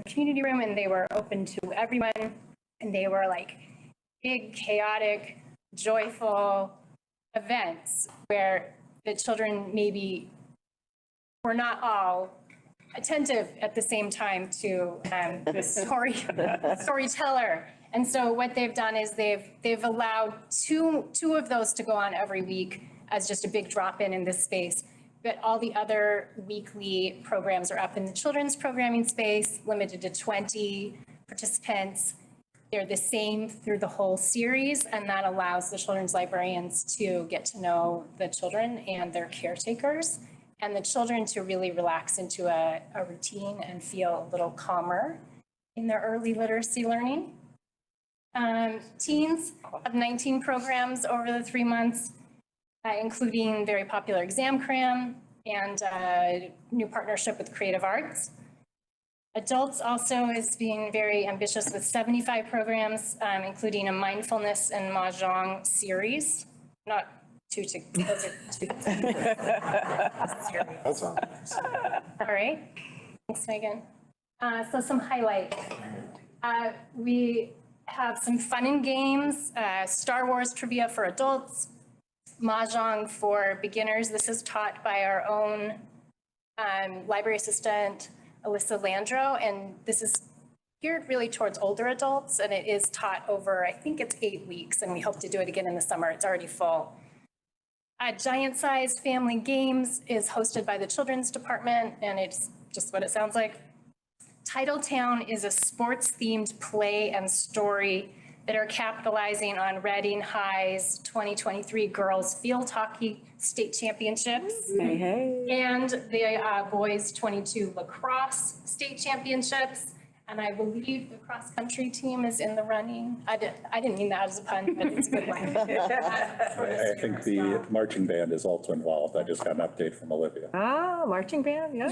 community room, and they were open to everyone. And they were like big, chaotic, joyful events where the children maybe were not all attentive at the same time to the storyteller. And so what they've done is they've allowed two of those to go on every week as just a big drop-in in this space. But all the other weekly programs are up in the children's programming space, limited to 20 participants. They're the same through the whole series, and that allows the children's librarians to get to know the children and their caretakers, and the children to really relax into a routine and feel a little calmer in their early literacy learning. Teens have 19 programs over the 3 months, including very popular exam cram and a new partnership with Creative Arts. Adults also is being very ambitious with 75 programs, including a mindfulness and mahjong series. Not two, those are two. That's all. All right, thanks, Megan. So some highlights. We have some fun and games, Star Wars trivia for adults, mahjong for beginners. This is taught by our own library assistant, Alyssa Landro, and this is geared really towards older adults, and it is taught over, I think it's 8 weeks, and we hope to do it again in the summer. It's already full. Giant Size Family Games is hosted by the Children's Department, and it's just what it sounds like. Titletown is a sports-themed play and story that are capitalizing on Reading High's 2023 Girls Field Hockey State Championships. Hey, hey. And the boys 22 Lacrosse State Championships. And I believe the cross-country team is in the running. I didn't mean that as a pun, but it's a good one. I think the marching band is also involved. I just got an update from Olivia. Ah, marching band, yeah.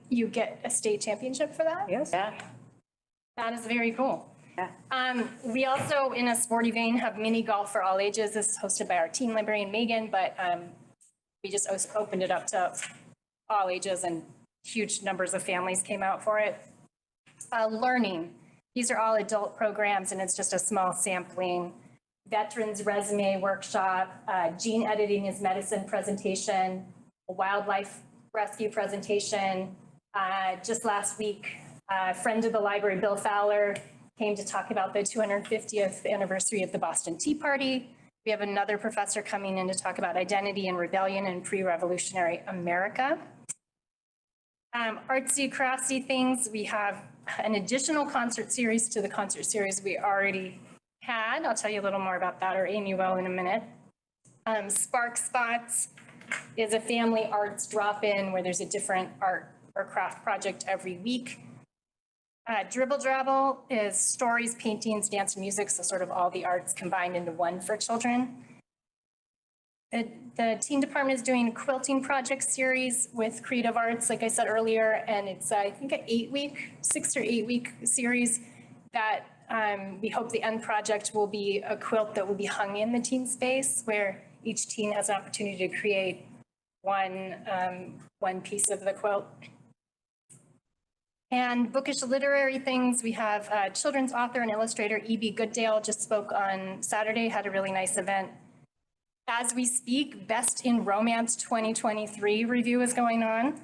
You get a state championship for that? Yes. Yeah. That is very cool. Yeah. We also, in a sporty vein, have mini golf for all ages. This is hosted by our teen librarian, Megan, but we just opened it up to all ages, and huge numbers of families came out for it. Learning. These are all adult programs, and it's just a small sampling. Veterans Resume Workshop, Gene Editing is Medicine presentation, a wildlife rescue presentation. Just last week, a friend of the library, Bill Fowler, came to talk about the 250th anniversary of the Boston Tea Party. We have another professor coming in to talk about identity and rebellion in pre-revolutionary America. Artsy, craftsy things. We have an additional concert series to the concert series we already had. I'll tell you a little more about that, or Amy will in a minute. Spark Spots is a family arts drop-in where there's a different art or craft project every week. Dribble Drabble is stories, paintings, dance, and music, so sort of all the arts combined into one for children. The teen department is doing a quilting project series with Creative Arts, like I said earlier, and it's, I think, an 6 or 8 week series that we hope the end project will be a quilt that will be hung in the teen space, where each teen has an opportunity to create one piece of the quilt. And bookish literary things, we have children's author and illustrator E.B. Goodale just spoke on Saturday, had a really nice event. As we speak, Best in Romance 2023 review is going on.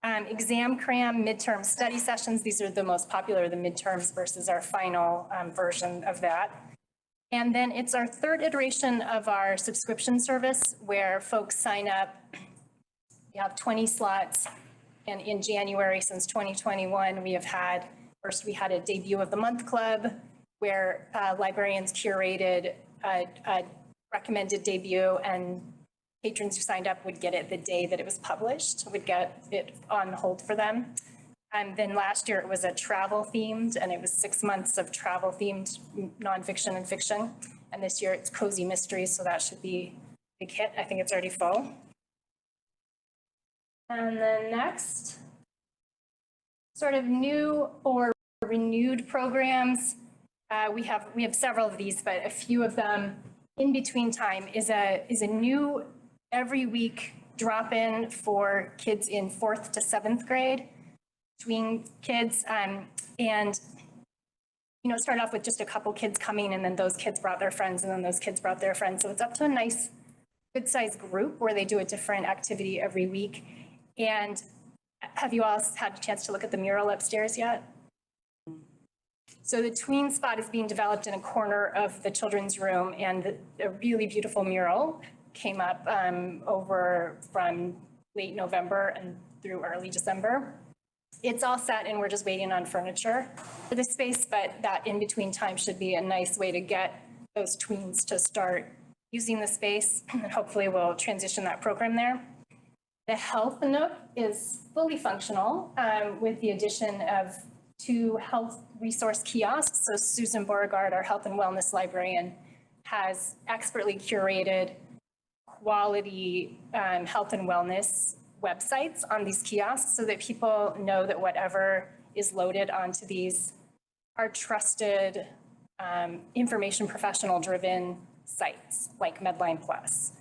Exam cram, midterm study sessions, these are the most popular, the midterms versus our final version of that. And then it's our third iteration of our subscription service where folks sign up. We have 20 slots. And in January, since 2021, we had a debut of the month club where librarians curated a recommended debut, and patrons who signed up would get it the day that it was published, would get it on hold for them. And then last year it was a travel themed, and it was 6 months of travel themed nonfiction and fiction. And this year it's cozy mysteries, so that should be a big hit. I think it's already full. And then next, sort of new or renewed programs. We have several of these, but a few of them. In Between Time is a new every week drop-in for kids in 4th to 7th grade. between kids. And, you know, it started off with just a couple kids coming, and then those kids brought their friends, and then those kids brought their friends. So it's up to a nice, good-sized group where they do a different activity every week. And have you all had a chance to look at the mural upstairs yet? So the tween spot is being developed in a corner of the children's room, and a really beautiful mural came up over from late November and through early December. It's all set and we're just waiting on furniture for the space, but that in-between time should be a nice way to get those tweens to start using the space, and hopefully we'll transition that program there. The Health Nook is fully functional with the addition of 2 health resource kiosks. So Susan Beauregard, our health and wellness librarian, has expertly curated quality health and wellness websites on these kiosks so that people know that whatever is loaded onto these are trusted, information professional driven sites like Medline Plus,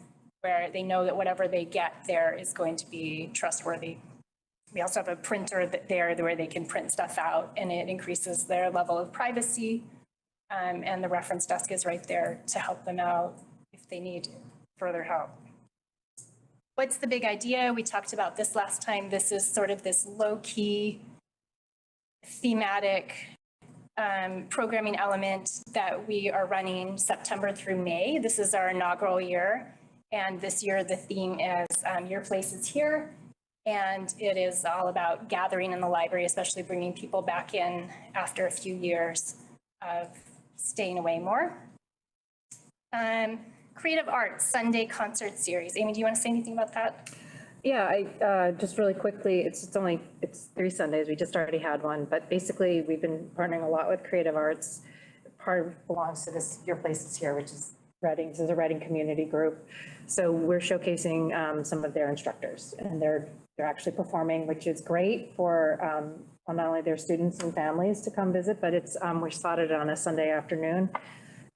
where they know that whatever they get there is going to be trustworthy. We also have a printer there where they can print stuff out, and it increases their level of privacy. And the reference desk is right there to help them out if they need further help. What's the big idea? We talked about this last time. This is sort of this low-key thematic programming element that we are running September through May. This is our inaugural year. And this year, the theme is Your Place is Here. And it is all about gathering in the library, especially bringing people back in after a few years of staying away more. Creative Arts Sunday Concert Series. Amy, do you want to say anything about that? Yeah, I just really quickly, it's 3 Sundays. We just already had one, but basically we've been partnering a lot with Creative Arts. Part belongs to this Your Place is Here, which is Reading. This is a Reading community group. So we're showcasing some of their instructors, and they're actually performing, which is great for not only their students and families to come visit, but it's we spotted it on a Sunday afternoon.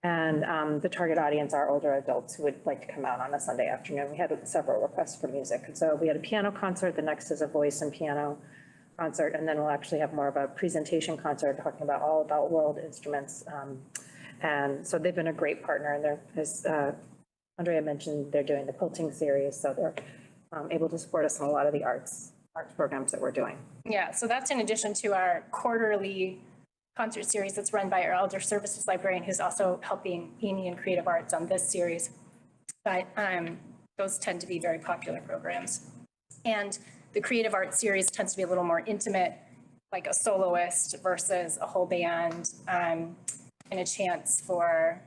And the target audience are older adults who would like to come out on a Sunday afternoon. We had several requests for music. And so we had a piano concert. The next is a voice and piano concert. And then we'll actually have more of a presentation concert talking about all about world instruments. And so they've been a great partner. And they're, as Andrea mentioned, they're doing the quilting series. So they're able to support us in a lot of the arts programs that we're doing. Yeah, so that's in addition to our quarterly concert series that's run by our Elder Services librarian, who's also helping Amy in Creative Arts on this series. But those tend to be very popular programs. And the Creative Arts series tends to be a little more intimate, like a soloist versus a whole band, and a chance for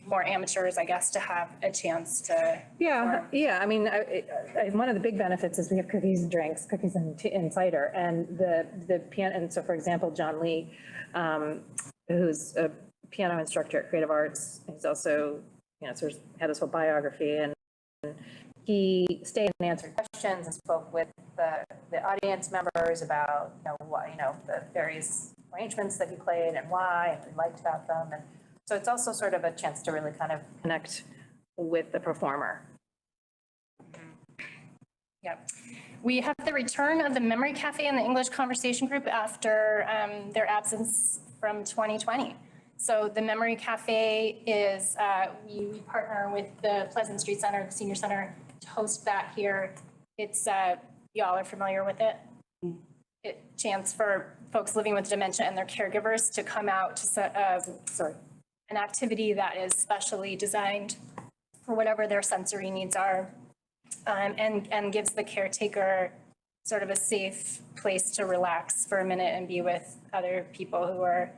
more amateurs, I guess, to have a chance to. Yeah. I mean, one of the big benefits is we have cookies and drinks, cookies and cider, and the piano. And so, for example, John Lee, who's a piano instructor at Creative Arts, he's also, sort of had his whole biography, and he stayed and answered questions and spoke with the audience members about the various arrangements that he played and why and what he liked about them. And so it's also sort of a chance to really kind of connect with the performer. Yep. We have the return of the Memory Cafe and the English Conversation Group after their absence from 2020. So the Memory Cafe is, we partner with the Pleasant Street Center, the Senior Center, to host that here. It's, y'all are familiar with it? Chance for folks living with dementia and their caregivers to come out to an activity that is specially designed for whatever their sensory needs are, and gives the caretaker sort of a safe place to relax for a minute and be with other people who are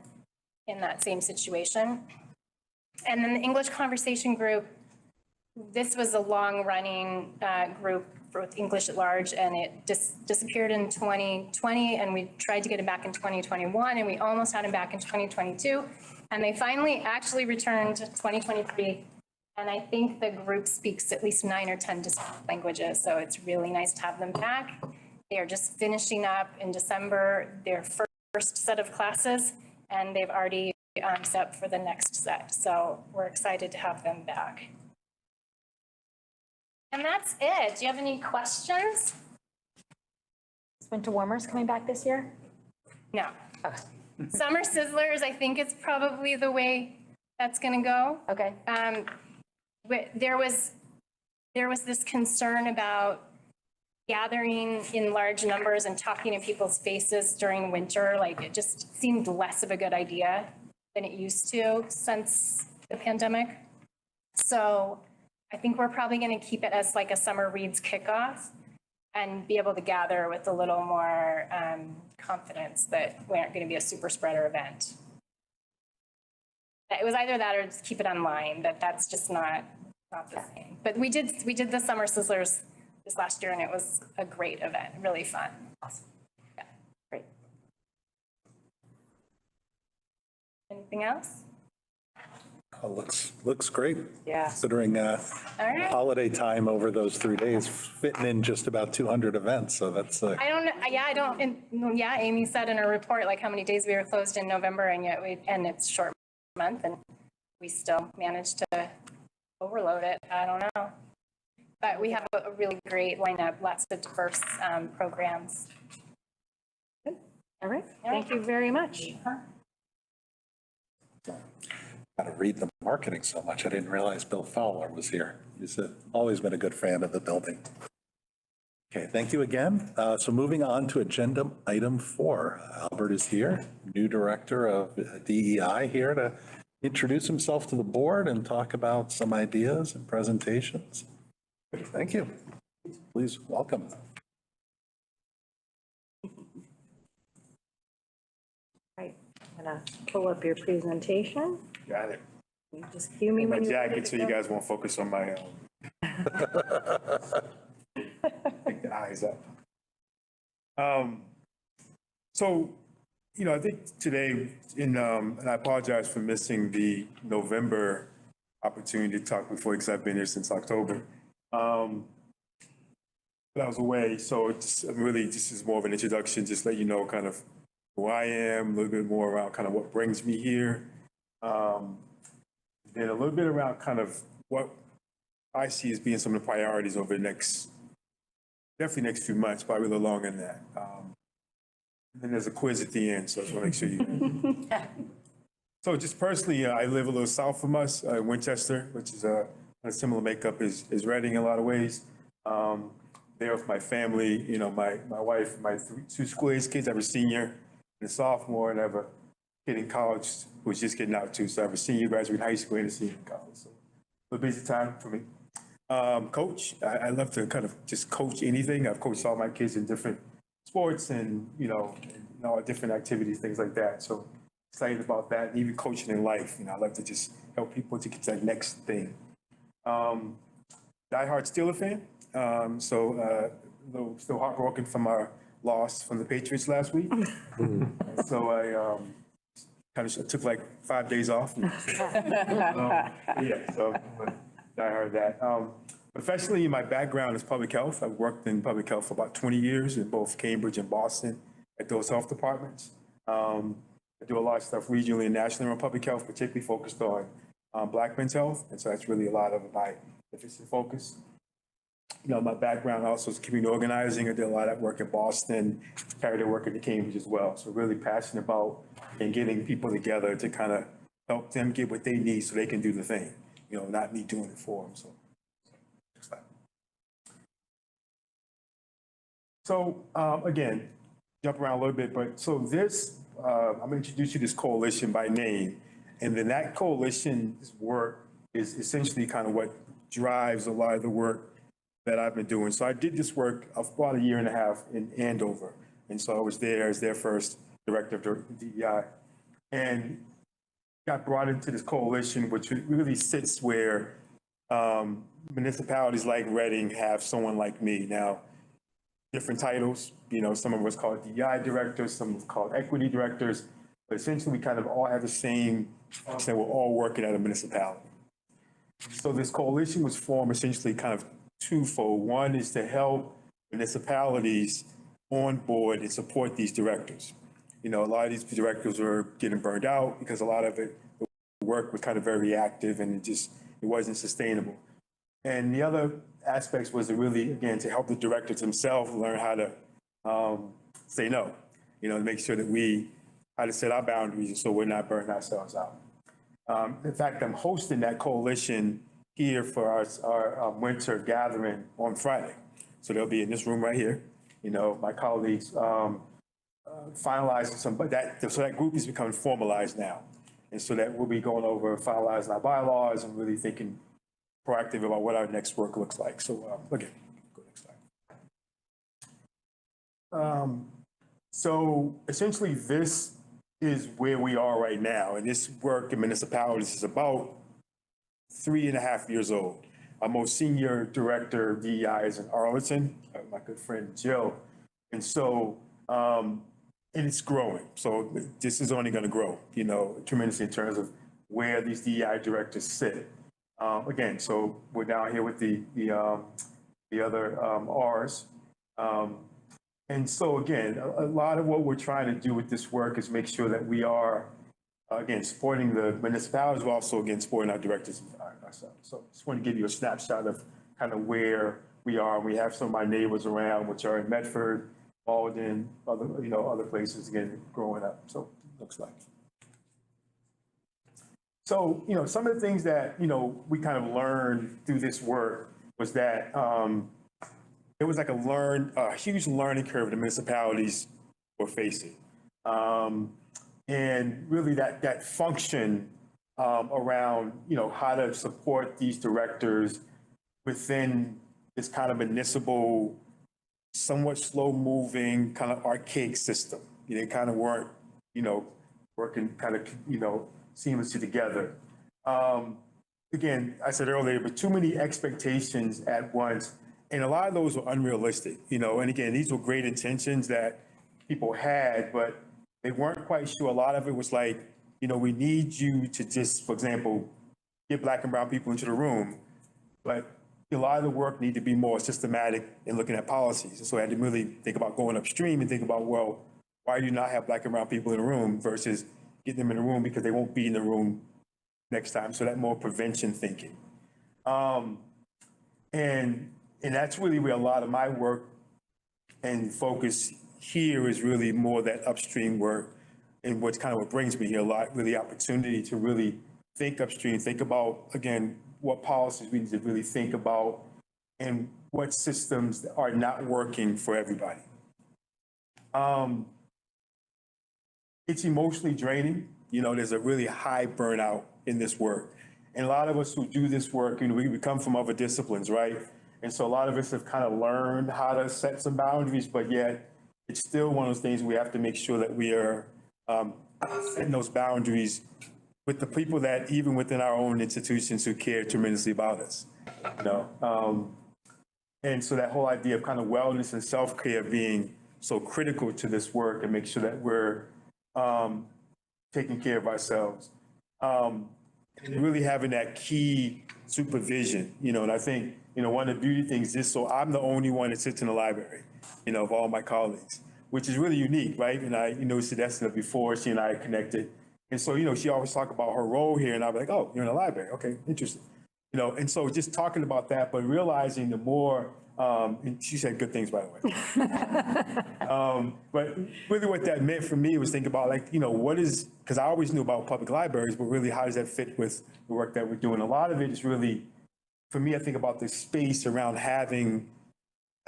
in that same situation. And then the English Conversation Group, this was a long-running group with English at Large, and it disappeared in 2020, and we tried to get it back in 2021, and we almost had it back in 2022. And they finally actually returned 2023. And I think the group speaks at least 9 or 10 distinct languages. So it's really nice to have them back. They are just finishing up in December their first set of classes, and they've already set up for the next set. So we're excited to have them back. And that's it. Do you have any questions? Winter warmers coming back this year? No. Okay. Summer Sizzlers, I think it's probably the way that's going to go. Okay. There was this concern about gathering in large numbers and talking to people's faces during winter. Like, it just seemed less of a good idea than it used to since the pandemic. So I think we're probably going to keep it as like a summer reads kickoff and be able to gather with a little more confidence that we aren't going to be a super spreader event. It was either that or just keep it online, that's just not the same. But we did the Summer Sizzlers this last year, and it was a great event, really fun. Awesome. Yeah. Great. Anything else? Looks great. Yeah. Considering right. holiday time over those 3 days, fitting in just about 200 events, so that's, I don't know, yeah, Amy said in her report, like, how many days we were closed in November, and yet and it's a short month, and we still managed to overload it. I don't know. But we have a really great lineup, lots of diverse programs. All right, thank you very much. got to read the marketing so much, I didn't realize Bill Fowler was here. He's always been a good fan of the building. Okay, thank you again. So moving on to agenda item 4. Albert is here, new director of DEI, here to introduce himself to the board and talk about some ideas and presentations. Thank you. Please welcome. Right, I'm gonna pull up your presentation. Got it. You just cue me My when you're ready jacket to so you go. guys won't focus on my, take the eyes up. So, I think today, and I apologize for missing the November opportunity to talk before, because I've been here since October. But I was away, so it's really, this is more of an introduction, just let you know kind of who I am, a little bit more around kind of what brings me here. And a little bit around kind of what I see as being some of the priorities over the definitely next few months, probably a little longer than that. And then there's a quiz at the end, so I just want to make sure you. So just personally, I live a little south from us, Winchester, which is a similar makeup as Reading in a lot of ways. There with my family, my wife, my 2 school-age kids. I have a senior and a sophomore, and I have a kid in college who's just getting out too. So I have a senior graduating high school and a senior in college. So a busy time for me. Coach, I love to kind of just coach anything. I've coached all my kids in different sports and, all different activities, things like that. So excited about that, and even coaching in life. I love to just help people to get to that next thing. Diehard Steeler fan. Still heartbroken from our loss from the Patriots last week. So I kind of took like 5 days off. So diehard that. Professionally, my background is public health. I've worked in public health for about 20 years in both Cambridge and Boston at those health departments. I do a lot of stuff regionally and nationally around public health, particularly focused on Black men's health. And so that's really a lot of my emphasis and focus. My background also is community organizing. I did a lot of work in Boston, carried out work in Cambridge as well. So really passionate about and getting people together to kind of help them get what they need so they can do the thing, not me doing it for them. So again, jump around a little bit, but so this, I'm going to introduce you to this coalition by name. And then that coalition's work is essentially kind of what drives a lot of the work that I've been doing. So I did this work about 1.5 years in Andover. And so I was there as their first director of DEI. And got brought into this coalition, which really sits where municipalities like Reading have someone like me. Now, different titles, some of us call it DEI directors, some of us call it equity directors, but essentially we kind of all have the same function. We're all working at a municipality. So this coalition was formed essentially kind of twofold. One is to help municipalities on board and support these directors. A lot of these directors were getting burned out because a lot of the work was kind of very reactive and it wasn't sustainable. And the other aspects was to really, again, to help the directors themselves learn how to say no, to make sure that we how to set our boundaries so we're not burning ourselves out. In fact, I'm hosting that coalition here for our winter gathering on Friday. So they'll be in this room right here. My colleagues finalizing so that group is becoming formalized now. And so that we'll be going over finalizing our bylaws and really thinking proactive about what our next work looks like. So again, go next slide. So essentially this is where we are right now. And this work in municipalities is about 3.5 years old. Our most senior director of DEI is in Arlington, my good friend Jill. And so, and it's growing. So this is only going to grow, tremendously in terms of where these DEI directors sit. Again, so we're down here with the other R's. And so again, a lot of what we're trying to do with this work is make sure that we are, again, supporting the municipalities, but also, again, supporting our directors ourselves. So just want to give you a snapshot of kind of where we are. We have some of my neighbors around, which are in Medford, Malden, other places, again, growing up. So it looks like. So, some of the things that, we kind of learned through this work was that it was like a huge learning curve the municipalities were facing. And really that function around, how to support these directors within this kind of municipal, somewhat slow moving, kind of archaic system. They kind of weren't, working kind of, seamlessly together. Again, I said earlier, but too many expectations at once. And a lot of those were unrealistic, and again, these were great intentions that people had, but they weren't quite sure. A lot of it was like, we need you to just, for example, get Black and brown people into the room, but a lot of the work need to be more systematic in looking at policies. And so I had to really think about going upstream and think about, well, why do you not have Black and brown people in the room versus getting them in the room because they won't be in the room next time. So that more prevention thinking. And that's really where a lot of my work and focus here is really more that upstream work, and what's kind of what brings me here a lot, really opportunity to really think upstream, think about, again, what policies we need to really think about and what systems are not working for everybody. It's emotionally draining. There's a really high burnout in this work. And a lot of us who do this work, we come from other disciplines, right? And so a lot of us have kind of learned how to set some boundaries, but yet it's still one of those things we have to make sure that we are setting those boundaries with the people that even within our own institutions who care tremendously about us, And so that whole idea of kind of wellness and self-care being so critical to this work and make sure that we're taking care of ourselves. And really having that key supervision, and I think, one of the beauty things is, so I'm the only one that sits in the library, of all my colleagues, which is really unique, right? And I, Sedesta before, she and I connected. And so, she always talk about her role here, and I'll be like, oh, you're in the library. Okay, interesting. And so just talking about that, but realizing the more, and she said good things, by the way. But really what that meant for me was think about what is, because I always knew about public libraries, but really how does that fit with the work that we're doing? A lot of it is really, for me, I think about the space around having,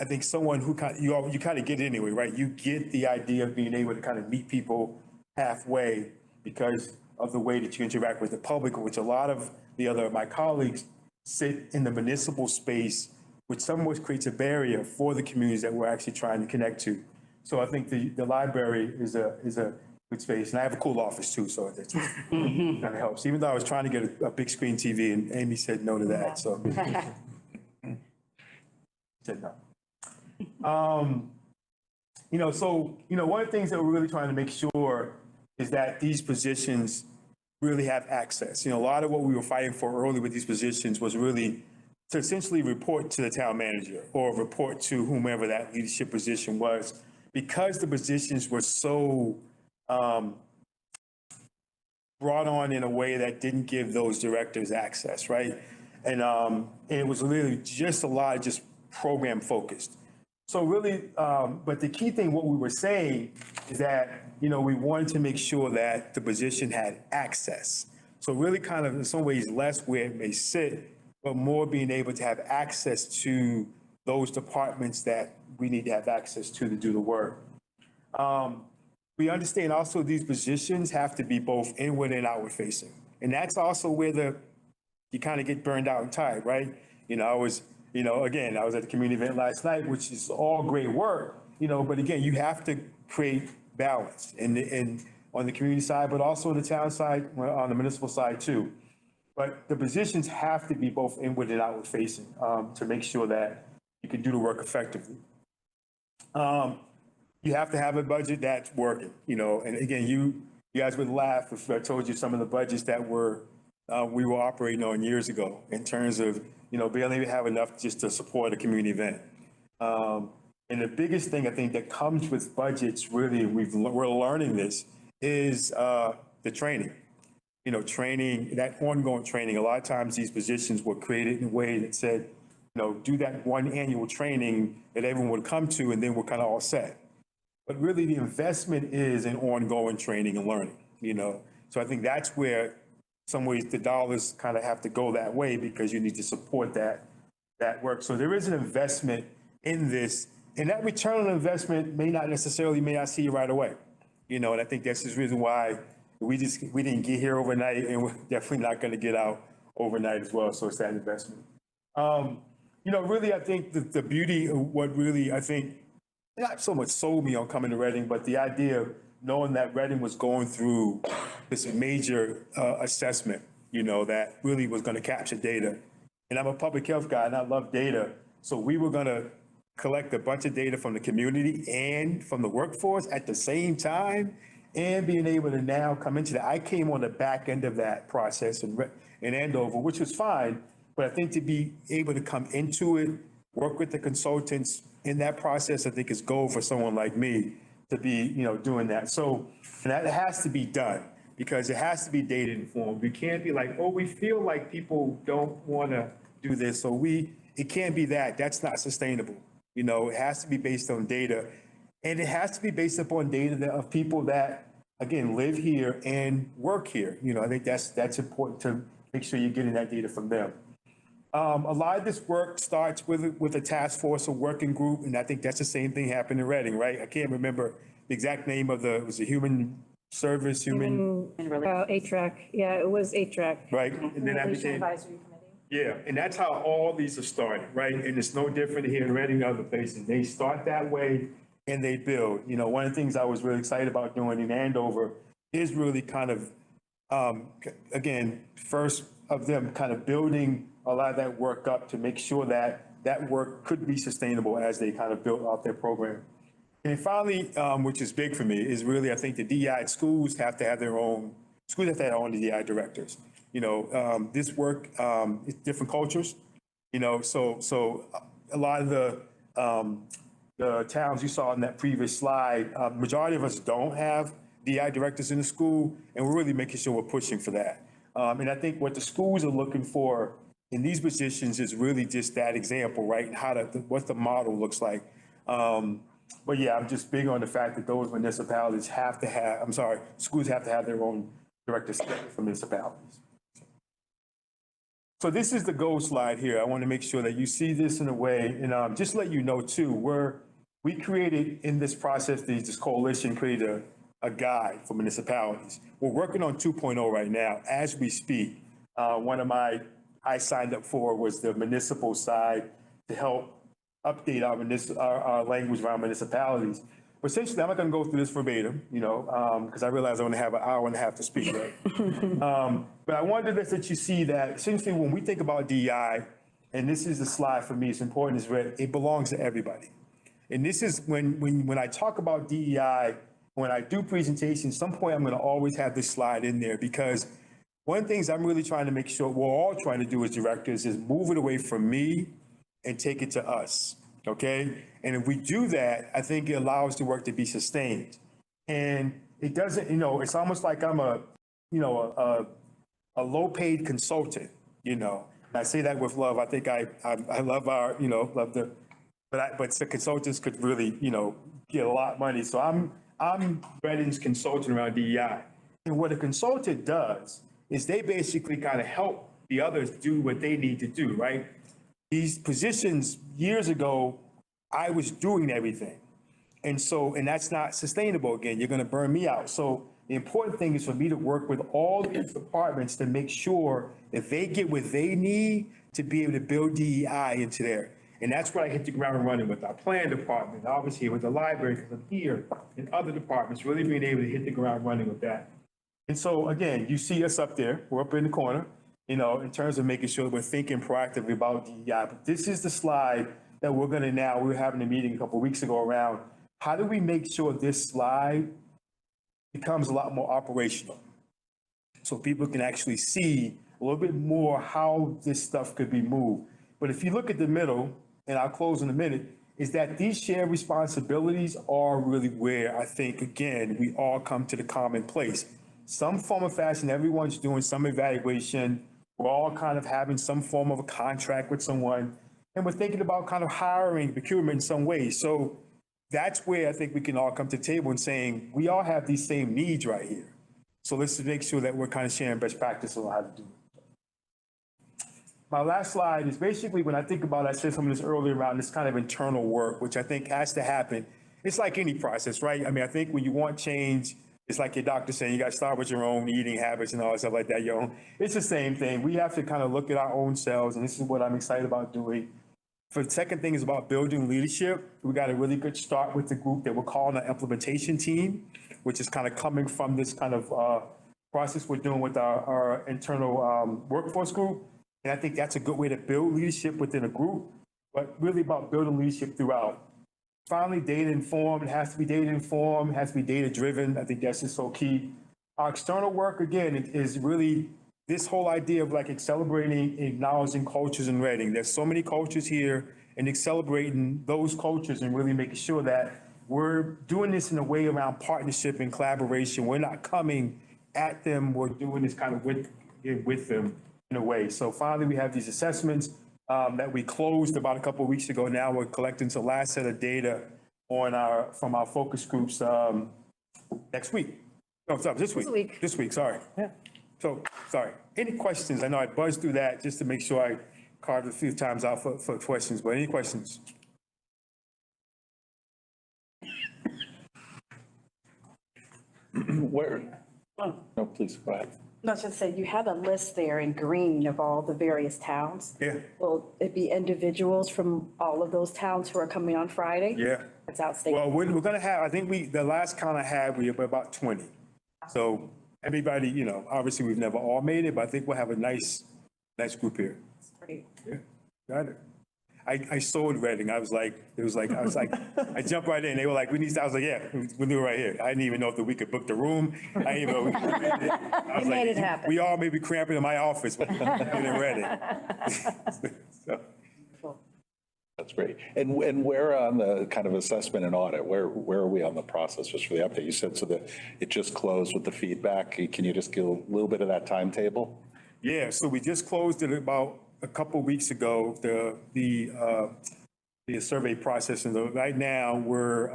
I think someone who you kind of get it anyway, right? You get the idea of being able to kind of meet people halfway because of the way that you interact with the public, which a lot of my colleagues sit in the municipal space, which somewhat creates a barrier for the communities that we're actually trying to connect to. So I think the library is a good space, and I have a cool office too, so that kind of helps. Even though I was trying to get a big screen TV, and Amy said no to that, so. Said no. So one of the things that we're really trying to make sure is that these positions really have access. A lot of what we were fighting for early with these positions was really to essentially report to the town manager or report to whomever that leadership position was, because the positions were so brought on in a way that didn't give those directors access, right? And it was literally just a lot of just program focused. So really, but the key thing, what we were saying is that, we wanted to make sure that the position had access. So really kind of in some ways less where it may sit, but more being able to have access to those departments that we need to have access to do the work. We understand also these positions have to be both inward and outward facing. And that's also where you kind of get burned out and tired, right? I was at the community event last night, which is all great work, but again, you have to create balance and on the community side, but also on the town side, on the municipal side too. But the positions have to be both inward and outward facing to make sure that you can do the work effectively. You have to have a budget that's working, and again, you guys would laugh if I told you some of the budgets that we were operating on years ago in terms of, barely even have enough just to support a community event. And the biggest thing I think that comes with budgets, really, we're learning this, is the training. Training, that ongoing training. A lot of times these positions were created in a way that said, do that one annual training that everyone would come to and then we're kind of all set. But really the investment is in ongoing training and learning, So I think that's where some ways the dollars kind of have to go that way because you need to support that work. So there is an investment in this, and that return on investment may not see it right away, and I think that's the reason why we didn't get here overnight, and we're definitely not going to get out overnight as well. So it's that investment. Really, I think the beauty of what really, I think, not so much sold me on coming to Reading, but the idea of knowing that Reading was going through this major assessment, that really was going to capture data. And I'm a public health guy and I love data. So we were going to collect a bunch of data from the community and from the workforce at the same time and being able to now come into that. I came on the back end of that process in Andover, which was fine. But I think to be able to come into it, work with the consultants in that process, I think is gold for someone like me to be, doing that. So, and that has to be done because it has to be data informed. We can't be like, oh, we feel like people don't want to do this. So it can't be that. That's not sustainable. It has to be based on data, and it has to be based upon data of people that, again, live here and work here. I think that's important to make sure you're getting that data from them. A lot of this work starts with a task force, a working group, and I think that's the same thing happened in Reading, right? I can't remember the exact name of it was a human service, HRAC, yeah, it was HRAC. right? And then that became, Advisory Committee. yeah, and that's how all these are started, right? And it's no different here in Reading and other places. They start that way and they build. One of the things I was really excited about doing in Andover is really kind of, again, first of them kind of building a lot of that work up to make sure that that work could be sustainable as they kind of built out their program. And finally, which is big for me, is really, I think the DEI schools have to have their own DEI directors. This work, it's different cultures, so a lot of the towns you saw in that previous slide, majority of us don't have DEI directors in the school, and we're really making sure we're pushing for that. And I think what the schools are looking for in these positions is really just that example, right? And what the model looks like. But yeah, I'm just big on the fact that those municipalities schools have to have their own directors for municipalities. So this is the goal slide here. I want to make sure that you see this in a way, and just let you know too, we created in this process, this coalition created a guide for municipalities. We're working on 2.0 right now as we speak. One of I signed up for was the municipal side to help update our language around municipalities. But essentially, I'm not going to go through this verbatim, because I realize I only have an hour and a half to speak, right? But I wanted to let you see that essentially when we think about DEI, and this is the slide for me, it's important, it belongs to everybody. And this is when I talk about DEI, when I do presentations, some point I'm going to always have this slide in there because one of the things I'm really trying to make sure we're all trying to do as directors is move it away from me and take it to us, okay? And if we do that, I think it allows the work to be sustained. And it doesn't, it's almost like I'm a low-paid consultant, And I say that with love. I think I love love but the consultants could really, get a lot of money. So I'm Redding's consultant around DEI. And what a consultant does is they basically kind of help the others do what they need to do, right? These positions, years ago, I was doing everything. And that's not sustainable again. You're going to burn me out. So the important thing is for me to work with all these departments to make sure that they get what they need to be able to build DEI into there. And that's what I hit the ground running with our plan department, obviously with the library, because I'm here, and other departments, really being able to hit the ground running with that. And so again, you see us up there, we're up in the corner, in terms of making sure we're thinking proactively about DEI. But this is the slide that we're having a meeting a couple of weeks ago around how do we make sure this slide becomes a lot more operational? So people can actually see a little bit more how this stuff could be moved. But if you look at the middle, and I'll close in a minute, is that these shared responsibilities are really where I think, again, we all come to the common place. Some form of fashion, everyone's doing some evaluation. We're all kind of having some form of a contract with someone. And we're thinking about kind of hiring, procurement in some ways. So that's where I think we can all come to the table and saying, we all have these same needs right here. So let's make sure that we're kind of sharing best practice on how to do it. My last slide is basically when I think about, I said some of this earlier around this kind of internal work, which I think has to happen. It's like any process, right? I mean, I think when you want change, it's like your doctor saying you got to start with your own eating habits and all that stuff like that. It's the same thing. We have to kind of look at our own selves, and this is what I'm excited about doing. For the second thing is about building leadership. We got a really good start with the group that we're calling an implementation team, which is kind of coming from this kind of process we're doing with our internal workforce group. And I think that's a good way to build leadership within a group, but really about building leadership throughout. Finally, data informed. It has to be data informed. It has to be data driven. I think that's just so key. Our external work, again, is really this whole idea of like celebrating, acknowledging cultures in Reading. There's so many cultures here, and celebrating those cultures and really making sure that we're doing this in a way around partnership and collaboration. We're not coming at them. We're doing this kind of with them in a way. So finally, we have these assessments that we closed about a couple of weeks ago. Now we're collecting the last set of data from our focus groups next week. No, sorry, this week. This week, sorry. Yeah. So, sorry. Any questions? I know I buzzed through that just to make sure I carved a few times out for questions, but any questions? Where? No, please, go ahead. No, I was just saying, you have a list there in green of all the various towns. Yeah. Will it be individuals from all of those towns who are coming on Friday? Yeah. That's outstanding. Well, we're going to have, I think the last count I had, we were about 20. So everybody, obviously we've never all made it, but I think we'll have a nice group here. Great. Yeah, got it. I sold Reading. I jumped right in. They were like, we need, I was like, yeah, we'll do it right here. I didn't even know if we could book the room. I didn't even know we could rent it. I was made like, it happen. we all may be cramping in my office, but I'm in Reading. So, That's great. And where on the kind of assessment and audit, where are we on the process, just for the update? You said so that it just closed with the feedback. Can you just give a little bit of that timetable? yeah, so we just closed it about a couple of weeks ago, the survey process. And right now, we're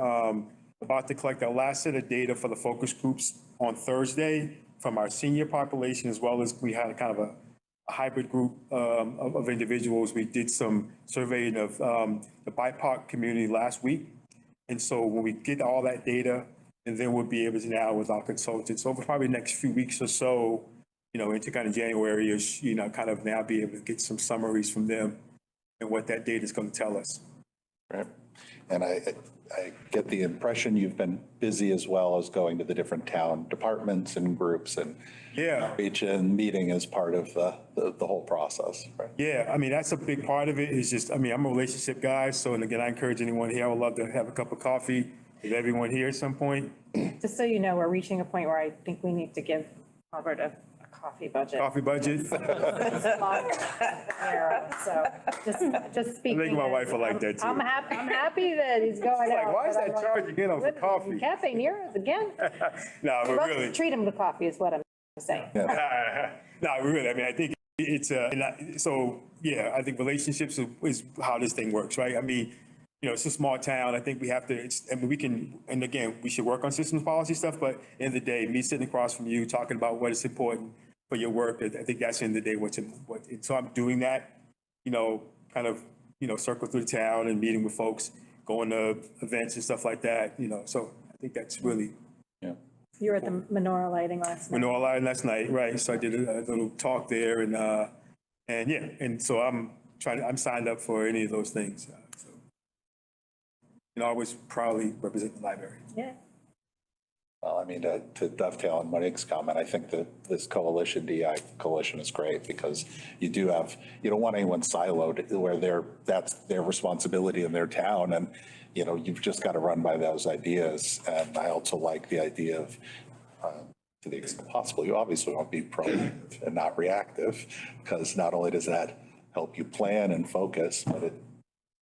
about to collect our last set of data for the focus groups on Thursday from our senior population, as well as we had kind of a hybrid group of individuals. We did some surveying of the BIPOC community last week. And so when we get all that data, and then we'll be able to now with our consultants over probably the next few weeks or so, into kind of January-ish, kind of now be able to get some summaries from them and what that data is going to tell us. Right. And I get the impression you've been busy as well as going to the different town departments and groups and reach and meeting as part of the whole process, right? Yeah, I mean, that's a big part of it is just, I'm a relationship guy. So, and again, I encourage anyone here, I would love to have a cup of coffee with everyone here at some point. Just so you know, we're reaching a point where I think we need to give Albert a coffee budget. Coffee budget. So just speaking. I think my wife will like that too. I'm happy that he's going out. Like, why is but that I'm like, charge again on for coffee? Cafe Nero's again? No, but Let's really. treat him to coffee is what I'm saying. No, really, I mean, I think it's, I think relationships is how this thing works, right? I mean, it's a small town. I think we have to, I mean, we can, and again, we should work on systems policy stuff, but at the end of the day, me sitting across from you, talking about what is important for your work, I think that's the end of the day, so I'm doing that, kind of, circle through the town and meeting with folks, going to events and stuff like that, so I think that's really, You were at the menorah lighting last night. menorah lighting last night, right? So I did a little talk there and yeah, and so I'm signed up for any of those things. So, I always proudly represent the library. Yeah. Well, I mean, to dovetail on Monique's comment, I think that this coalition, DI coalition is great because you don't want anyone siloed where that's their responsibility in their town. And, you've just got to run by those ideas. And I also like the idea of, to the extent possible, you obviously want to be proactive and not reactive, because not only does that help you plan and focus, but it,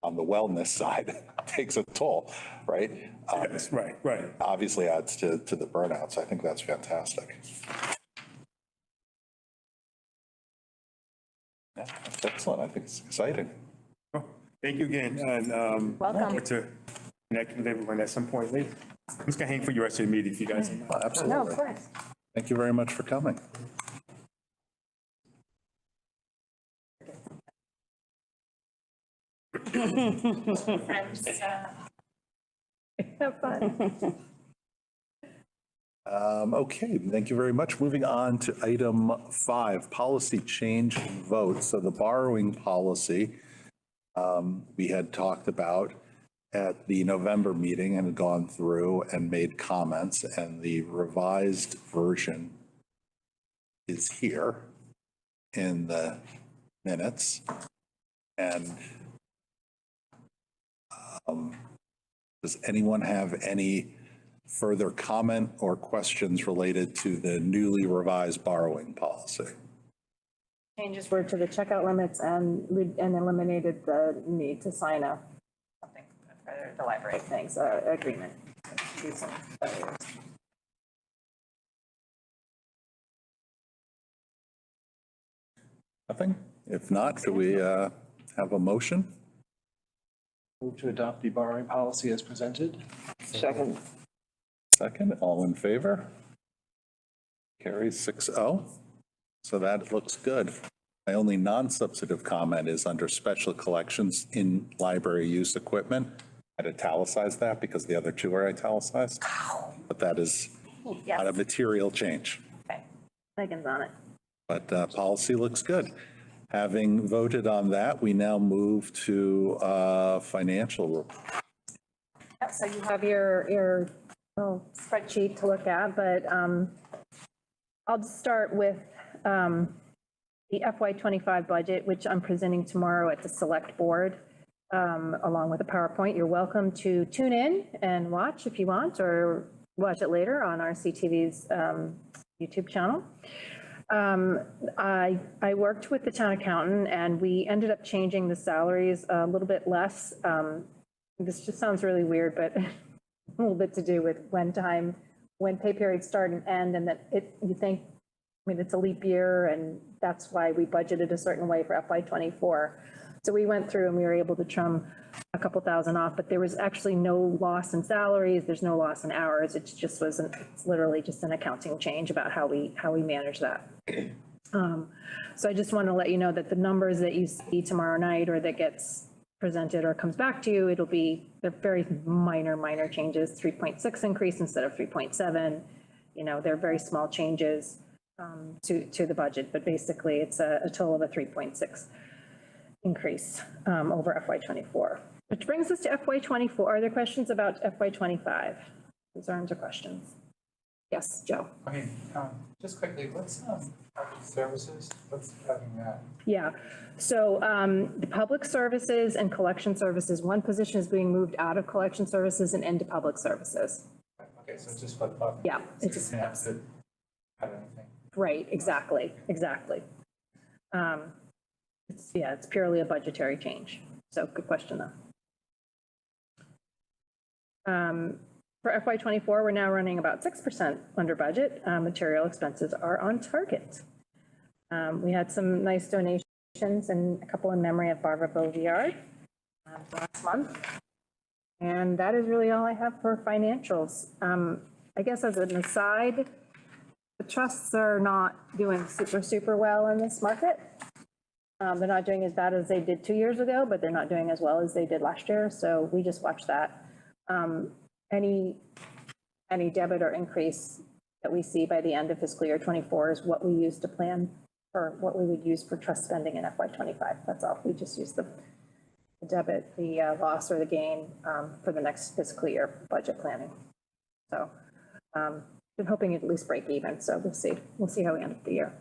on the wellness side, takes a toll, right? Yes, right. Obviously adds to the burnout, so I think that's fantastic. Yeah, that's excellent. I think it's exciting. Well, thank you again, and Welcome. look to connect with everyone at some point later. I'm just gonna hang for you rest of the meeting if you guys. Absolutely. No, of course. Thank you very much for coming. Friends, Have fun. Okay, thank you very much. Moving on to item 5, policy change and vote. So the borrowing policy we had talked about at the November meeting and gone through and made comments, and the revised version is here in the minutes. And does anyone have any further comment or questions related to the newly revised borrowing policy? Changes were to the checkout limits and eliminated the need to sign something for the library things, agreement. Do some others. Nothing? If not, do we have a motion? Move to adopt the borrowing policy as presented. Second. Second, all in favor? Carries 6-0. So that looks good. My only non-substantive comment is under special collections in library use equipment. I'd italicize that because the other two are italicized. But that is not a material change. Okay. Megan's on it. But policy looks good. Having voted on that, we now move to financial report. Yep, so you have your little spreadsheet to look at, but I'll just start with the FY25 budget, which I'm presenting tomorrow at the select board, along with a PowerPoint. You're welcome to tune in and watch if you want, or watch it later on our CTV's YouTube channel. I worked with the town accountant, and we ended up changing the salaries a little bit less. This just sounds really weird, but a little bit to do with when pay periods start and end, and that you think, I mean, it's a leap year, and that's why we budgeted a certain way for FY24. So we went through and we were able to trim a couple thousand off, but there was actually no loss in salaries. There's no loss in hours. It just wasn't, it's literally just an accounting change about how we manage that. So I just want to let you know that the numbers that you see tomorrow night, or that gets presented or comes back to you, they're very minor changes, 3.6 increase instead of 3.7. They're very small changes to the budget, but basically it's a total of a 3.6 increase over FY24. Which brings us to FY24. Are there questions about FY25? Concerns or questions? Yes, Joe. I mean, just quickly, what's public services? What's having that? Yeah, so the public services and collection services, one position is being moved out of collection services and into public services. Okay, so it's just for the public. Yeah, it just, You don't have to have anything. right, exactly. It's purely a budgetary change. So good question, though. For FY24, we're now running about 6% under budget. Material expenses are on target. We had some nice donations, and a couple in memory of Barbara Boviard last month. And that is really all I have for financials. I guess as an aside, the trusts are not doing super well in this market. They're not doing as bad as they did 2 years ago, but they're not doing as well as they did last year. So we just watch that. Any debit or increase that we see by the end of fiscal year 24 is what we use to plan for what we would use for trust spending in FY 25. That's all. We just use the debit, the loss or the gain for the next fiscal year budget planning. So been hoping at least break even. So we'll see. We'll see how we end up the year.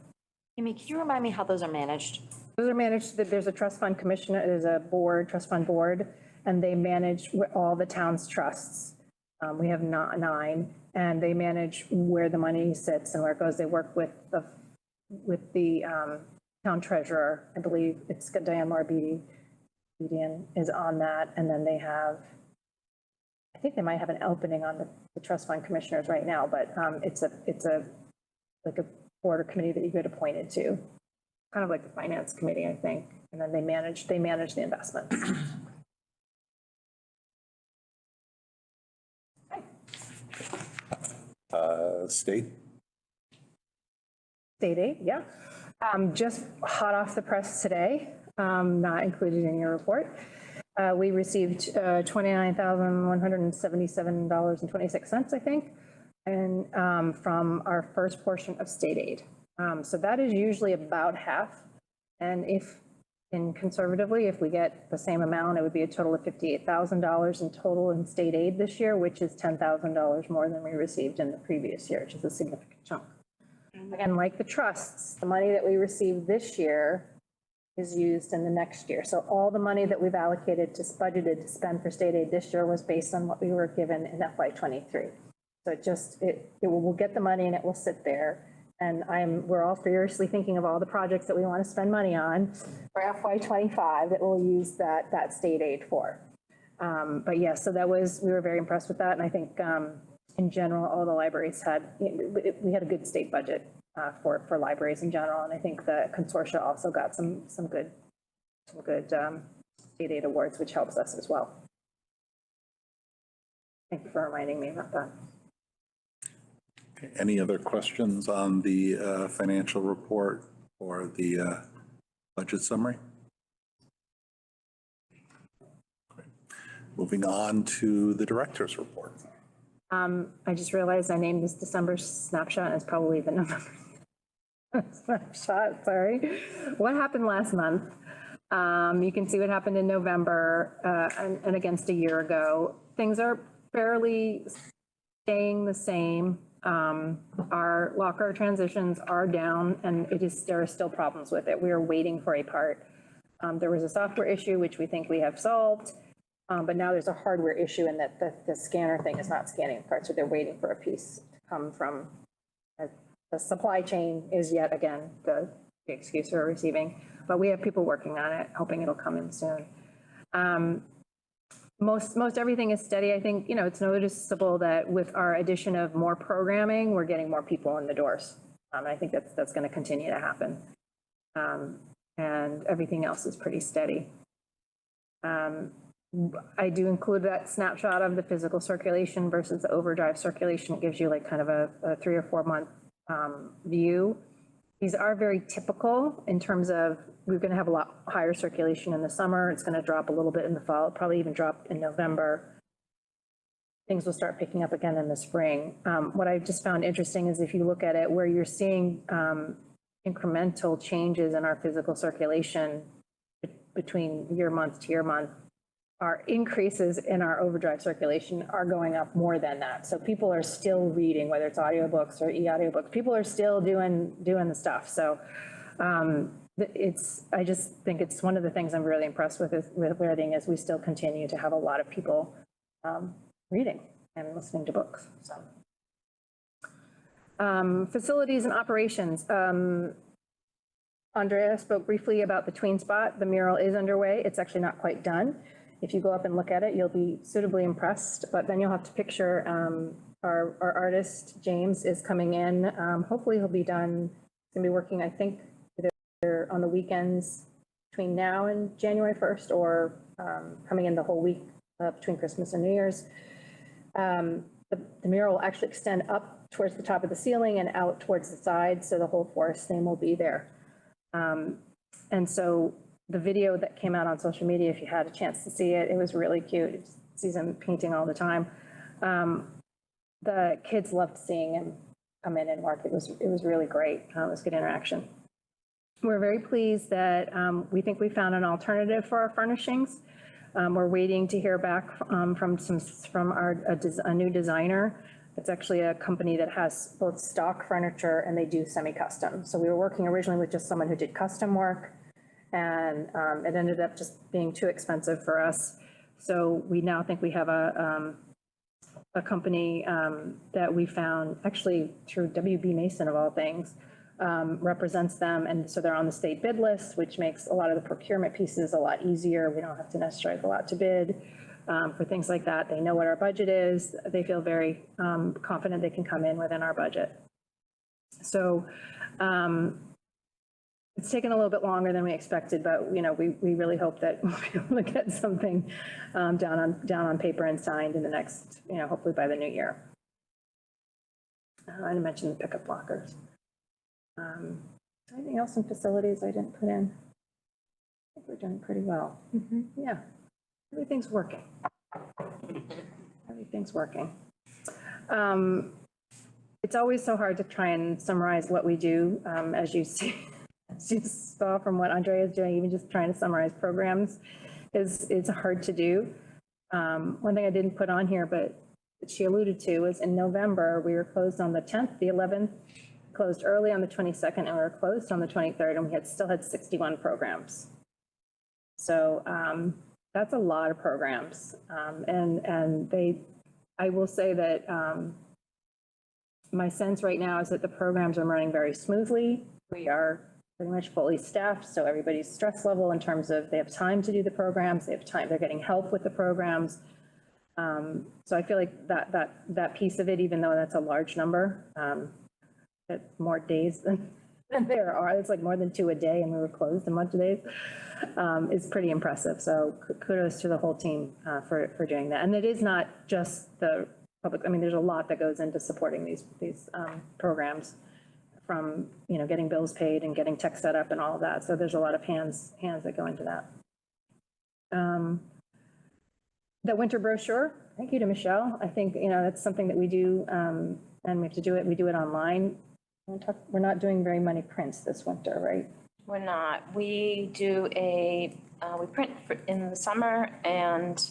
Amy, can you remind me how those are managed? Those are managed, there's a trust fund commissioner, there's a board, trust fund board, and they manage all the town's trusts. We have 9, and they manage where the money sits and where it goes. They work with the town treasurer. I believe it's Diane Marbedian is on that, and then they have, I think they might have an opening on the trust fund commissioners right now, but it's like a board or committee that you get appointed to, kind of like the finance committee, I think, and then they manage the investment. State? State aid, yeah. Just hot off the press today, not included in your report. We received $29,177.26, I think, and from our first portion of state aid. So that is usually about half. And conservatively, if we get the same amount, it would be a total of $58,000 in total in state aid this year, which is $10,000 more than we received in the previous year, which is a significant chunk. Again, like the trusts, the money that we received this year is used in the next year. So all the money that we've budgeted to spend for state aid this year was based on what we were given in FY '23. So we'll get the money and it will sit there. And we're all furiously thinking of all the projects that we want to spend money on for FY '25 that we'll use that state aid for. But yeah, so we were very impressed with that. And I think in general, all the libraries we had a good state budget for libraries in general. And I think the consortia also got some good state aid awards, which helps us as well. Thank you for reminding me about that. Any other questions on the financial report or the budget summary? Great. Moving on to the director's report. I just realized I named this December snapshot, and it's probably the November snapshot, sorry. What happened last month? You can see what happened in November and against a year ago. Things are fairly staying the same. Our locker transitions are down, and there are still problems with it. We are waiting for a part. There was a software issue, which we think we have solved, but now there's a hardware issue in that the scanner thing is not scanning parts, so they're waiting for a piece to come from. The supply chain is yet again the excuse we're receiving, but we have people working on it, hoping it'll come in soon. Most everything is steady. I think, it's noticeable that with our addition of more programming, we're getting more people in the doors. I think that's going to continue to happen. And everything else is pretty steady. I do include that snapshot of the physical circulation versus the overdrive circulation. It gives you like kind of a 3 or 4 month view. These are very typical in terms of we're going to have a lot higher circulation in the summer. It's going to drop a little bit in the fall, probably even drop in November. Things will start picking up again in the spring. What I just found interesting is if you look at it where you're seeing incremental changes in our physical circulation between year month to year month, our increases in our overdrive circulation are going up more than that. So people are still reading, whether it's audiobooks or e-audiobooks, people are still doing the stuff. So I just think it's one of the things I'm really impressed with reading is we still continue to have a lot of people reading and listening to books. So facilities and operations. Andrea spoke briefly about the tween spot. The mural is underway. It's actually not quite done. If you go up and look at it, you'll be suitably impressed, but then you'll have to picture our artist, James, is coming in. Hopefully he'll be done. He's gonna be working, I think, either on the weekends between now and January 1st or coming in the whole week between Christmas and New Year's. The mural will actually extend up towards the top of the ceiling and out towards the side, so the whole forest theme will be there. And so the video that came out on social media, if you had a chance to see it, it was really cute. You see them painting all the time. The kids loved seeing him come in and work. It was really great. It was good interaction. We're very pleased that we think we found an alternative for our furnishings. We're waiting to hear back from a new designer. It's actually a company that has both stock furniture and they do semi-custom. So we were working originally with just someone who did custom work, and it ended up just being too expensive for us. So we now think we have a company that we found actually through WB Mason of all things, represents them. And so they're on the state bid list, which makes a lot of the procurement pieces a lot easier. We don't have to necessarily go out to bid for things like that. They know what our budget is. They feel very confident they can come in within our budget. So it's taken a little bit longer than we expected, but we really hope that we'll be able to get something down on paper and signed in the next, hopefully by the new year. I mentioned the pickup lockers. Anything else in facilities I didn't put in? I think we're doing pretty well. Yeah, everything's working. Everything's working. It's always so hard to try and summarize what we do, as you see. As you saw from what Andrea is doing, even just trying to summarize programs is hard to do. One thing I didn't put on here, but she alluded to, was in November, we were closed on the 10th, the 11th, closed early on the 22nd, and we were closed on the 23rd, and we still had 61 programs. So that's a lot of programs. I will say that my sense right now is that the programs are running very smoothly. We are pretty much fully staffed, so everybody's stress level in terms of they have time to do the programs, they have time, they're getting help with the programs. So I feel like that piece of it, even though that's a large number, that more days than there are, it's like more than 2 a day, and we were closed a bunch of days, is pretty impressive. So kudos to the whole team for doing that. And it is not just the public, I mean, there's a lot that goes into supporting these programs, from getting bills paid and getting tech set up and all of that. So there's a lot of hands that go into that. The winter brochure, thank you to Michelle. I think that's something that we do, and we have to do it. We do it online. We're not doing very many prints this winter, right? We're not. We do we print in the summer and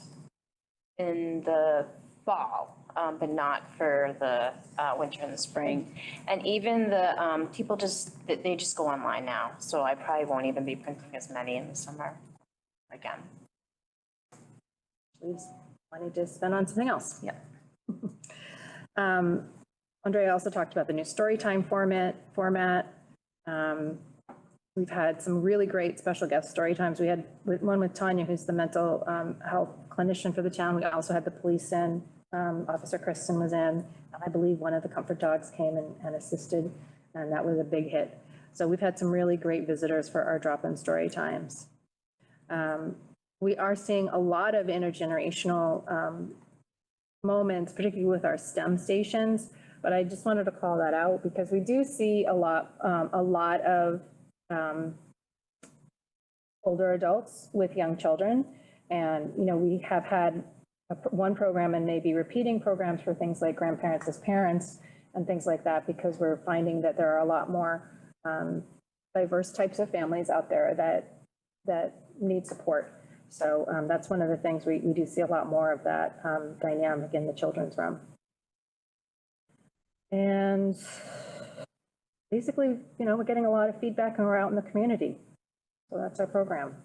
in the fall, but not for the winter and the spring. And even the people they just go online now. So I probably won't even be printing as many in the summer again. Please, money to spend on something else. Yeah. Andrea also talked about the new Storytime format. We've had some really great special guest story times. We had one with Tanya, who's the mental health clinician for the town. We also had the police in. Officer Kristen was in, and I believe one of the comfort dogs came and assisted, and that was a big hit. So we've had some really great visitors for our drop-in story times. We are seeing a lot of intergenerational moments, particularly with our STEM stations, but I just wanted to call that out because we do see a lot of older adults with young children, and we have had one program and maybe repeating programs for things like grandparents as parents and things like that, because we're finding that there are a lot more diverse types of families out there that need support. So that's one of the things we do see a lot more of that dynamic in the children's room. And basically, we're getting a lot of feedback and we're out in the community. So that's our program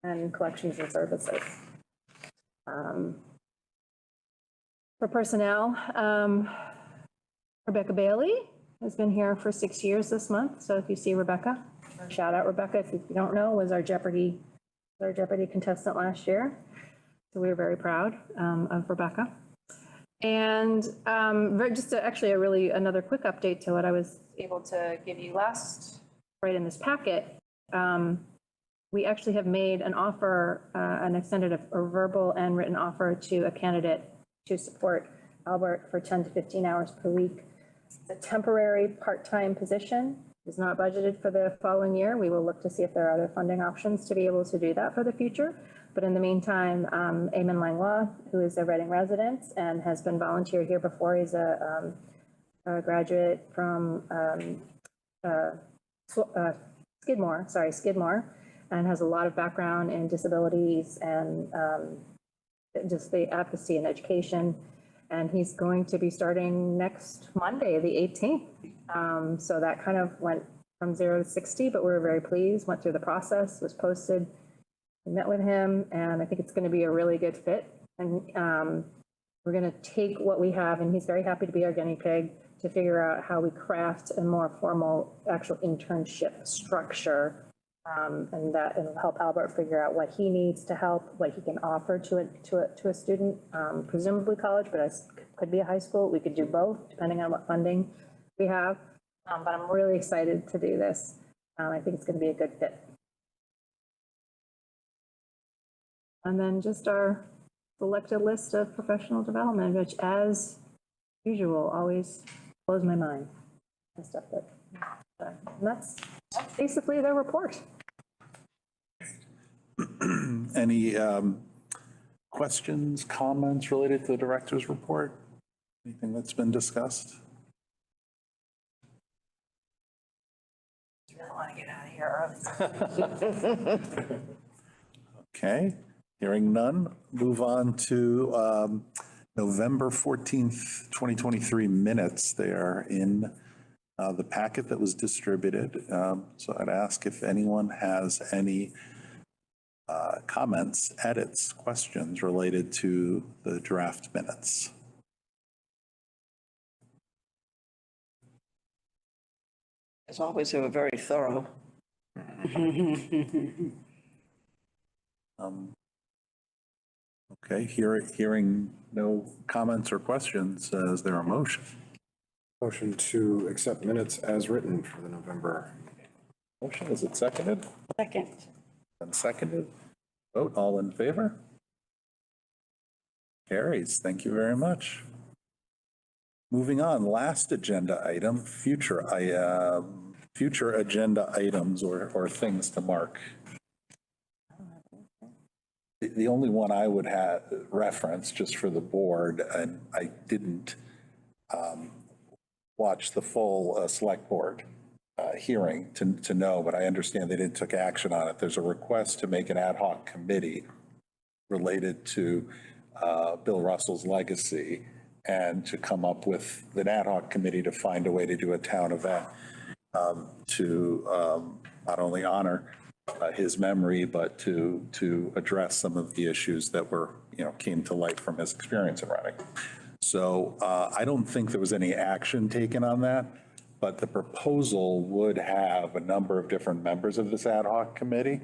and collections and services. For personnel, Rebecca Bailey has been here for 6 years this month. So if you see Rebecca, shout out Rebecca. If you don't know, was our Jeopardy contestant last year. So we were very proud of Rebecca. And just another quick update to what I was able to give you right in this packet. we actually have made an offer, an extended a verbal and written offer to a candidate to support Albert for 10 to 15 hours per week. It's a temporary part-time position. It's not budgeted for the following year. We will look to see if there are other funding options to be able to do that for the future. But in the meantime, Eamon Langlois, who is a Reading resident and has been volunteered here before, he's a graduate from Skidmore, and has a lot of background in disabilities and just the advocacy and education. And he's going to be starting next Monday, the 18th. So that kind of went from 0 to 60, but we were very pleased, went through the process, was posted. We met with him, and I think it's going to be a really good fit. And we're going to take what we have, and he's very happy to be our guinea pig, to figure out how we craft a more formal actual internship structure, and that it'll help Albert figure out what he needs to help, what he can offer to a student, presumably college, but it could be a high school. We could do both, depending on what funding we have. But I'm really excited to do this. I think it's going to be a good fit. And then just our selected list of professional development, which, as usual, always blows my mind. And stuff and that's basically the report. Any questions, comments related to the director's report? Anything that's been discussed? I want to get out of here early. Okay, hearing none, move on to November 14th, 2023 minutes. They are in the packet that was distributed. So I'd ask if anyone has any comments, edits, questions related to the draft minutes. As always, they were very thorough. Okay, hearing no comments or questions, is there a motion? Motion to accept minutes as written for the November. Motion, is it seconded? Second. And seconded. Vote, all in favor? Carries, thank you very much. Moving on, last agenda item, future agenda items or things to mark. The only one I would have reference just for the board, and I didn't watch the full select board hearing to know, but I understand they didn't take action on it. There's a request to make an ad hoc committee related to Bill Russell's legacy and to come up with an ad hoc committee to find a way to do a town event to not only honor his memory, but to address some of the issues that came to light from his experience in running. So I don't think there was any action taken on that, but the proposal would have a number of different members of this ad hoc committee,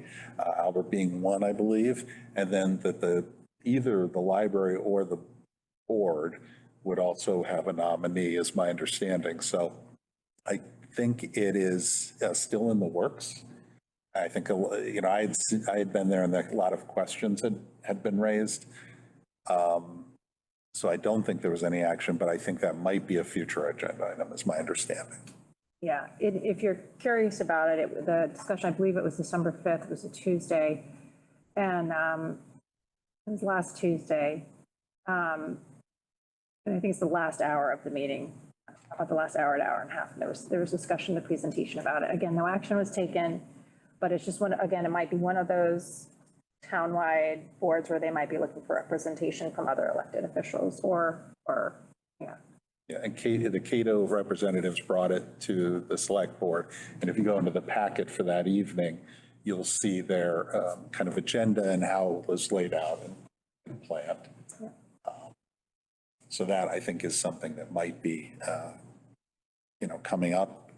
Albert being one, I believe, and then that either the library or the board would also have a nominee, is my understanding. So I think it is still in the works. I think, I had been there and a lot of questions had been raised. So I don't think there was any action, but I think that might be a future agenda item, is my understanding. Yeah, if you're curious about it, the discussion, I believe it was December 5th, it was a Tuesday, and it was last Tuesday. And I think it's the last hour of the meeting, about the last hour, an hour and a half. And there was discussion, the presentation about it. Again, no action was taken, but it's just again, it might be one of those townwide boards where they might be looking for representation from other elected officials or yeah. Yeah, and the Cato representatives brought it to the select board. And if you go into the packet for that evening, you'll see their kind of agenda and how it was laid out and planned. Yeah. So that, I think, is something that might be, coming up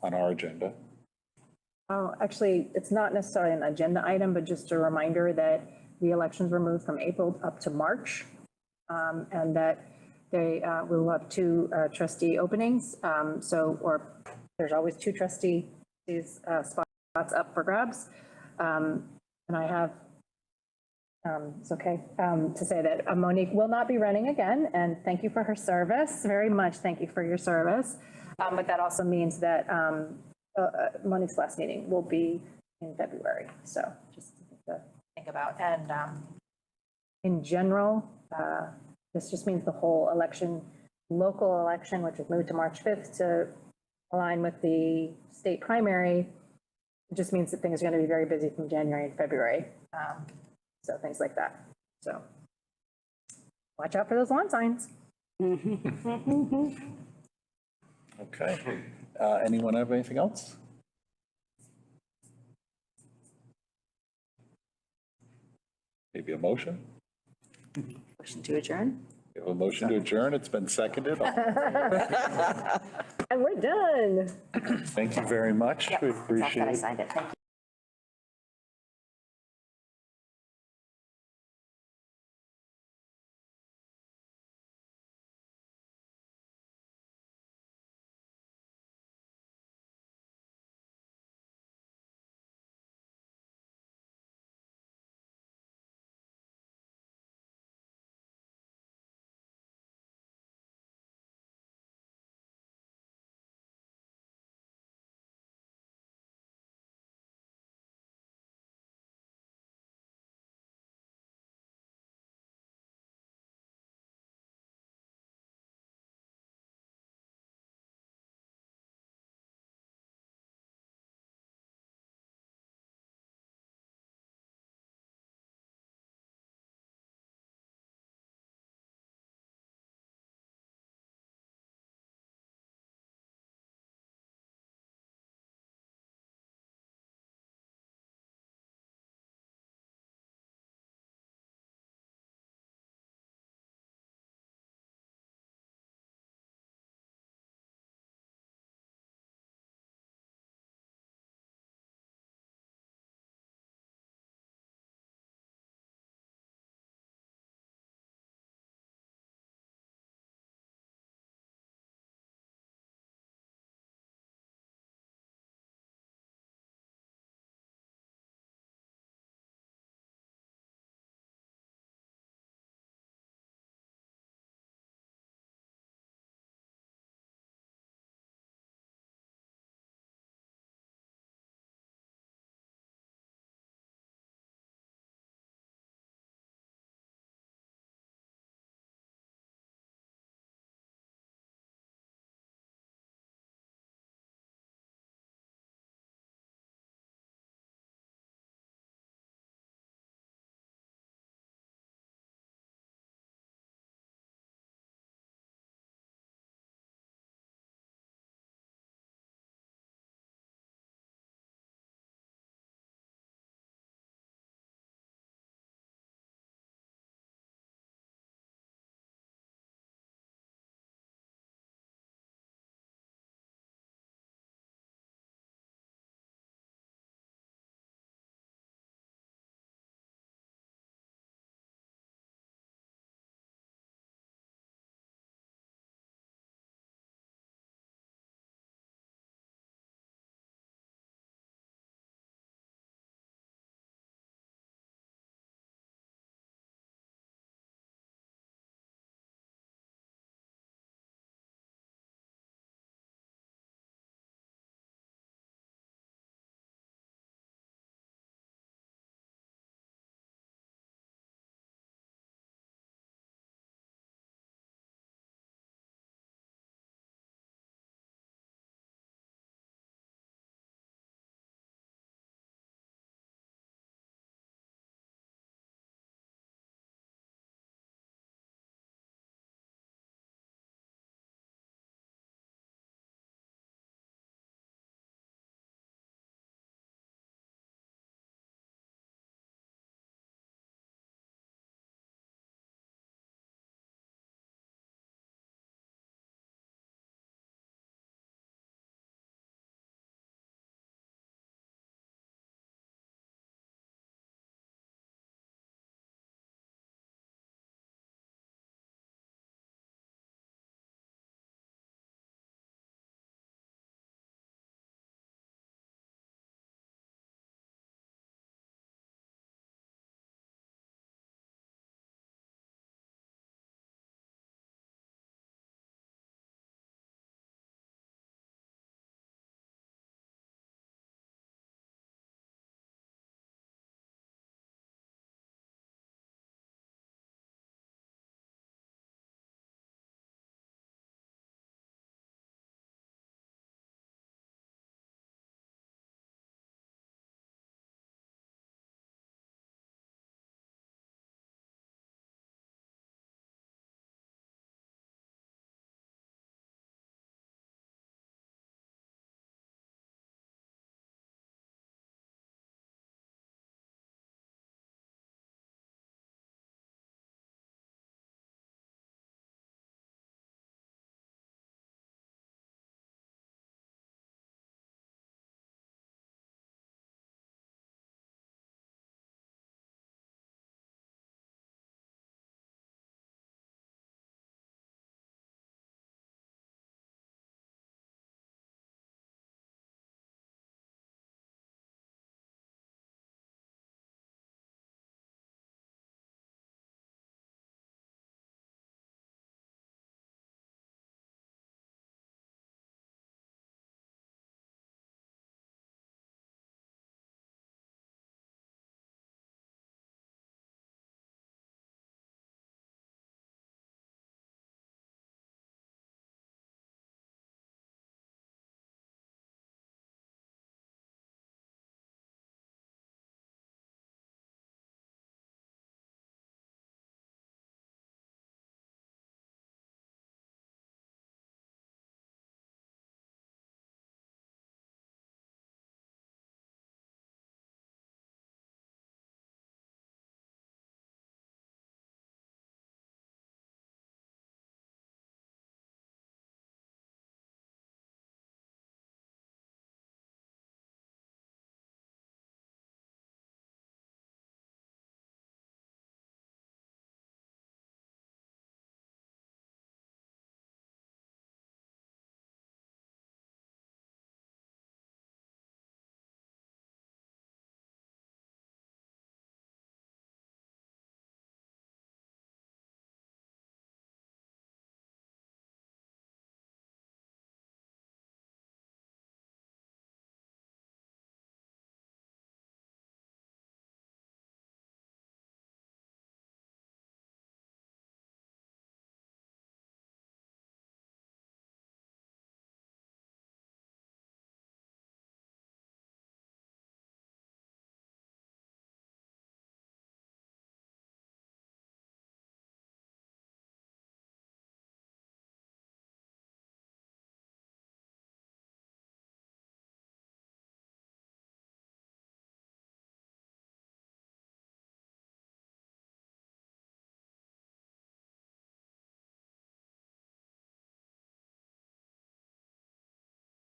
on our agenda. Oh, actually, it's not necessarily an agenda item, but just a reminder that the elections were moved from April up to March, and that we will have 2 trustee openings. Or there's always 2 trustees spots up for grabs. And I have, it's okay, to say that Monique will not be running again, and thank you for her service, very much thank you for your service. But that also means that Monique's last meeting will be in February, so just something to think about. And in general, this just means the whole election, local election, which was moved to March 5th to align with the state primary, it just means that things are going to be very busy from January and February. So things like that. So watch out for those lawn signs. Okay. Anyone have anything else? Maybe a motion? Motion to adjourn? We have a motion to adjourn. It's been seconded. And we're done. Thank you very much. We Yep, that's all that I appreciate it. signed it, thank you.